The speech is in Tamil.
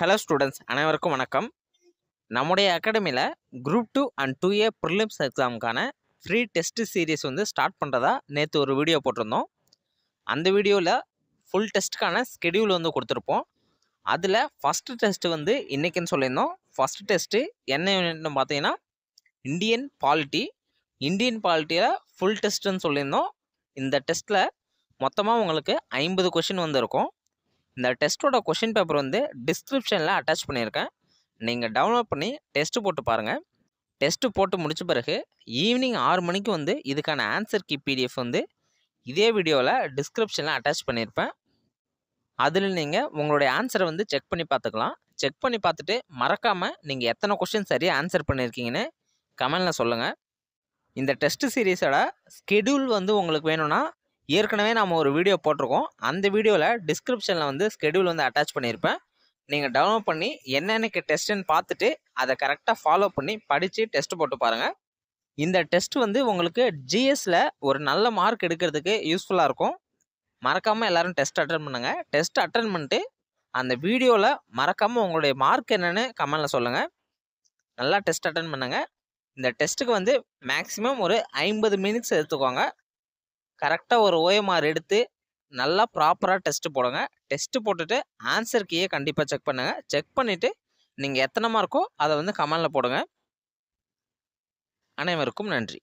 ஹலோ ஸ்டூடெண்ட்ஸ், அனைவருக்கும் வணக்கம். நம்முடைய அகாடமியில் குரூப் 2 அண்ட் 2A ப்ரிலிம்ஸ் எக்ஸாமுக்கான ஃப்ரீ டெஸ்ட் சீரீஸ் ஸ்டார்ட் பண்ணுறதா நேற்று ஒரு வீடியோ போட்டிருந்தோம். அந்த வீடியோவில் ஃபுல் டெஸ்ட்டுக்கான ஸ்கெடியூல் கொடுத்துருப்போம். அதில் ஃபஸ்ட்டு டெஸ்ட்டு இன்றைக்கின்னு சொல்லியிருந்தோம். ஃபஸ்ட்டு டெஸ்ட்டு என்ன யூனிட்னு பார்த்தீங்கன்னா இந்தியன் பாலிட்டியில் ஃபுல் டெஸ்ட்டுன்னு சொல்லியிருந்தோம். இந்த டெஸ்ட்டில் மொத்தமாக உங்களுக்கு 50 கொஷின் இருக்கும். இந்த டெஸ்ட்டோட கொஷின் பேப்பர் டிஸ்கிரிப்ஷனில் அட்டாச் பண்ணியிருக்கேன். நீங்கள் டவுன்லோட் பண்ணி டெஸ்ட்டு போட்டு பாருங்கள். டெஸ்ட்டு போட்டு முடித்த பிறகு ஈவினிங் 6 மணிக்கு இதுக்கான ஆன்சர் கீ பிடிஎஃப் இதே வீடியோவில் டிஸ்கிரிப்ஷனில் அட்டாச் பண்ணியிருப்பேன். அதில் நீங்கள் உங்களுடைய ஆன்சரை செக் பண்ணி பார்த்துக்கலாம். செக் பண்ணி பார்த்துட்டு மறக்காமல் நீங்கள் எத்தனை கொஷின் சரியாக ஆன்சர் பண்ணியிருக்கீங்கன்னு கமெண்டில் சொல்லுங்கள். இந்த டெஸ்ட் சீரீஸோட ஸ்கெடியூல் உங்களுக்கு வேணும்னா ஏற்கனவே நாம் ஒரு வீடியோ போட்டிருக்கோம். அந்த வீடியோவில் டிஸ்கிரிப்ஷனில் ஸ்கெடியூல் அட்டாச் பண்ணியிருப்பேன். நீங்கள் டவுன்லோட் பண்ணி என்னென்னக்கு டெஸ்ட்டுன்னு பார்த்துட்டு அதை கரெக்டாக ஃபாலோ பண்ணி படித்து டெஸ்ட்டு போட்டு பாருங்கள். இந்த டெஸ்ட் உங்களுக்கு ஜிஎஸ்சில் ஒரு நல்ல மார்க் எடுக்கிறதுக்கு யூஸ்ஃபுல்லாக இருக்கும். மறக்காமல் எல்லோரும் டெஸ்ட் அட்டன் பண்ணுங்கள். டெஸ்ட் அட்டன் பண்ணிட்டு அந்த வீடியோவில் மறக்காமல் உங்களுடைய மார்க் என்னென்னு கமெண்டில் சொல்லுங்கள். நல்லா டெஸ்ட் அட்டன் பண்ணுங்கள். இந்த டெஸ்ட்டுக்கு மேக்ஸிமம் ஒரு 50 மினிட்ஸ் எடுத்துக்கோங்க. கரெக்டாக ஒரு OMR எடுத்து நல்லா ப்ராப்பராக டெஸ்ட்டு போடுங்க. டெஸ்ட்டு போட்டுட்டு ஆன்சர் கீயை கண்டிப்பாக செக் பண்ணுங்கள். செக் பண்ணிவிட்டு நீங்கள் எத்தனை மார்க்கோ அதை கமெண்டில் போடுங்க. அனைவருக்கும் நன்றி.